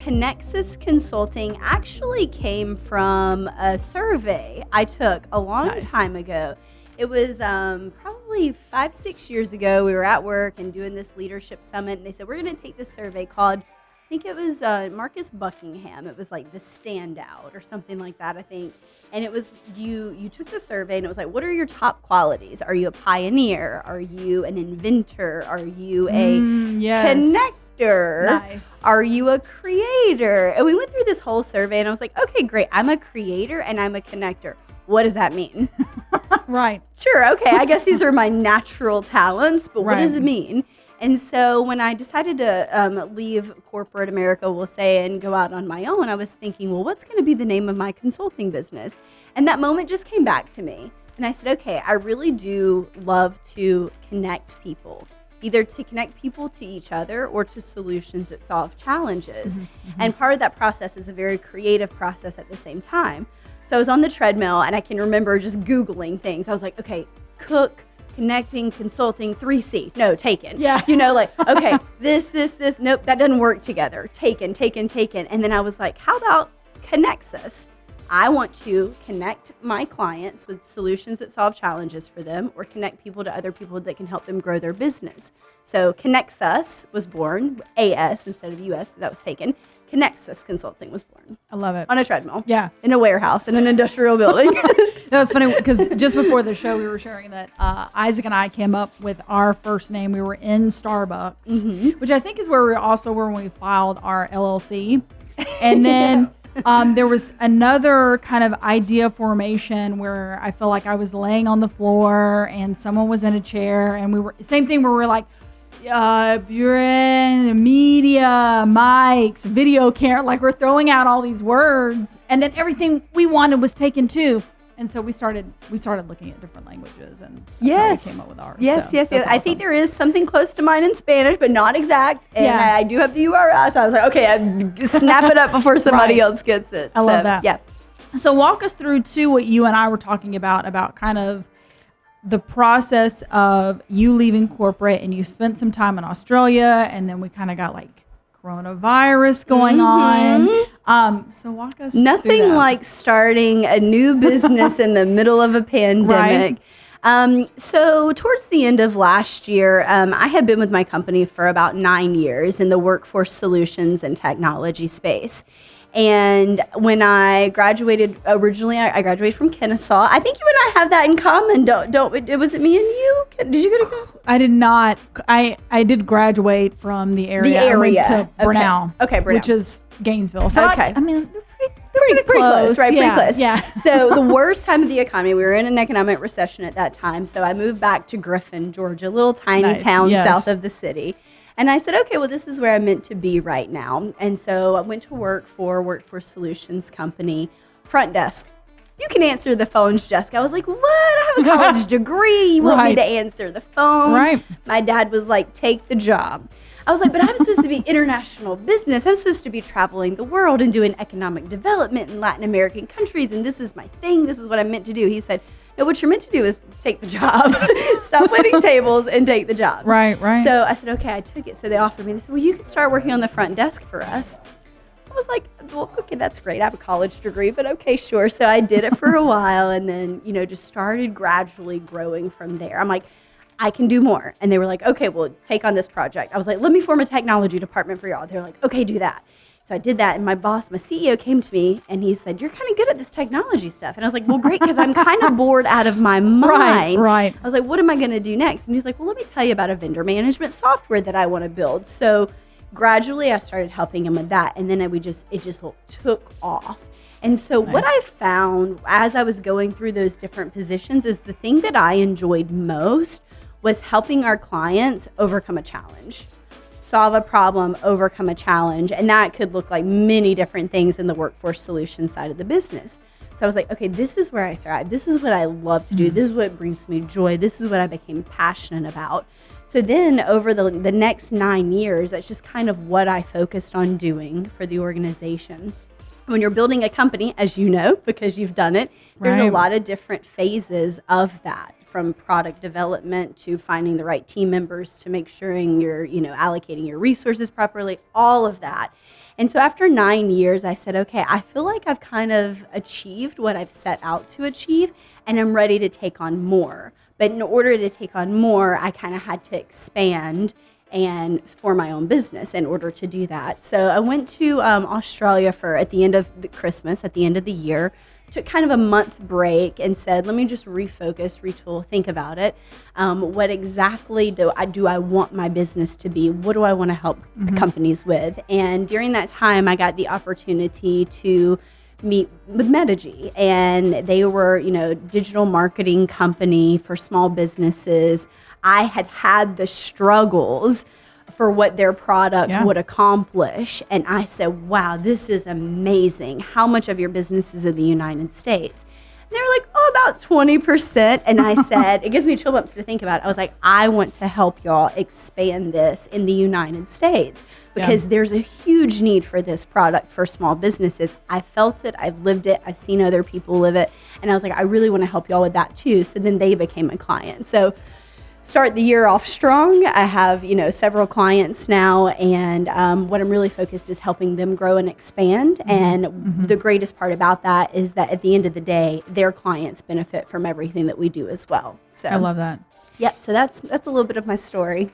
Conexas Consulting actually came from a survey I took a long time ago. It was probably 5-6 years ago. We were at work and doing this leadership summit, and they said, we're going to take this survey called, I think it was Marcus Buckingham. It was like the standout or something like that, I think. And it was, you took the survey and it was like, what are your top qualities? Are you a pioneer? Are you an inventor? Are you a connector? Nice. Are you a creator? And we went through this whole survey and I was like, okay, great. I'm a creator and I'm a connector. What does that mean? Right. Sure. Okay. I guess these are my natural talents, but what does it mean? And so when I decided to leave corporate America, we'll say, and go out on my own, I was thinking, well, what's going to be the name of my consulting business? And that moment just came back to me. And I said, okay, I really do love to connect people, either to connect people to each other or to solutions that solve challenges. And part of that process is a very creative process at the same time. So I was on the treadmill and I can remember just Googling things. I was like, okay, Cook, connecting, consulting, 3C. No, taken. Yeah. You know, like, okay, this. Nope, that doesn't work together. Taken. And then I was like, how about Conexas? I want to connect my clients with solutions that solve challenges for them, or connect people to other people that can help them grow their business. So Conexas was born, AS instead of US, because that was taken. Conexas Consulting was born. I love it. On a treadmill. Yeah. In a warehouse, in an industrial building. That was funny because just before the show, we were sharing that Isaac and I came up with our first name. We were in Starbucks, which I think is where we also were when we filed our LLC. And then there was another kind of idea formation where I felt like I was laying on the floor and someone was in a chair, and we were same thing where we're like, you're in media, mics, video camera, like we're throwing out all these words, and then everything we wanted was taken too. And so we started looking at different languages, and that's how we came up with ours. Yes. Awesome. I think there is something close to mine in Spanish, but not exact. And I do have the URL, so I was like, okay, I snap it up before somebody else gets it. I love that. Yeah. So walk us through too what you and I were talking about kind of the process of you leaving corporate, and you spent some time in Australia, and then we kind of got like coronavirus going on. So walk us Nothing through that. like starting a new business in the middle of a pandemic. So towards the end of last year, I had been with my company for about 9 years in the workforce solutions and technology space. And when I graduated, originally I graduated from Kennesaw. I think you and I have that in common. Was it me and you? Did you go to Kennesaw? I did not. I did graduate from the area. The area. I went to Brenau. Okay, Brenau. Which is Gainesville. So okay. I mean, they're pretty close, right? Yeah, pretty close. Yeah. So the worst time of the economy, we were in an economic recession at that time. So I moved back to Griffin, Georgia, a little tiny town south of the city. And I said, okay, well, this is where I'm meant to be right now. And so I went to work for a workforce solutions company, front desk. You can answer the phones, Jessica. I was like, what? I have a college degree. You want me to answer the phone? Right. My dad was like, take the job. I was like, but I'm supposed to be international business. I'm supposed to be traveling the world and doing economic development in Latin American countries. And this is my thing. This is what I'm meant to do. He said, no, what you're meant to do is take the job. Stop waiting tables and take the job. Right. So I said, okay, I took it. So they offered me, they said, well, you can start working on the front desk for us. I was like, well, okay, that's great. I have a college degree, but okay, sure. So I did it for a while, and then, just started gradually growing from there. I'm like, I can do more. And they were like, okay, well, take on this project. I was like, let me form a technology department for y'all. They're like, okay, do that. So I did that, and my boss, my CEO, came to me, and he said, you're kind of good at this technology stuff. And I was like, well, great, because I'm kind of bored out of my mind. Right. I was like, what am I going to do next? And he was like, well, let me tell you about a vendor management software that I want to build. So gradually, I started helping him with that, and then it just took off. And so what I found as I was going through those different positions is the thing that I enjoyed most was helping our clients overcome a challenge. Solve a problem, overcome a challenge. And that could look like many different things in the workforce solution side of the business. So I was like, okay, this is where I thrive. This is what I love to do. This is what brings me joy. This is what I became passionate about. So then over the next 9 years, that's just kind of what I focused on doing for the organization. When you're building a company, as you know, because you've done it, there's a lot of different phases of that. from product development to finding the right team members to make sure you're, allocating your resources properly, all of that. And so after 9 years, I said, okay, I feel like I've kind of achieved what I've set out to achieve, and I'm ready to take on more. But in order to take on more, I kind of had to expand and for my own business in order to do that. So I went to Australia at the end of Christmas, at the end of the year, took kind of a month break and said, let me just refocus, retool, think about it. What exactly do I want my business to be? What do I want to help companies with? And during that time, I got the opportunity to meet with Metigy, and they were, digital marketing company for small businesses. I had the struggles for what their product would accomplish. And I said, wow, this is amazing. How much of your business is in the United States? And they were like, about 20%. And I said, it gives me chill bumps to think about it. I was like, I want to help y'all expand this in the United States because there's a huge need for this product for small businesses. I felt it. I've lived it. I've seen other people live it. And I was like, I really want to help y'all with that too. So then they became a client. So start the year off strong. I have, several clients now, and what I'm really focused is helping them grow and expand. And the greatest part about that is that at the end of the day, their clients benefit from everything that we do as well. So I love that. Yep. So that's a little bit of my story.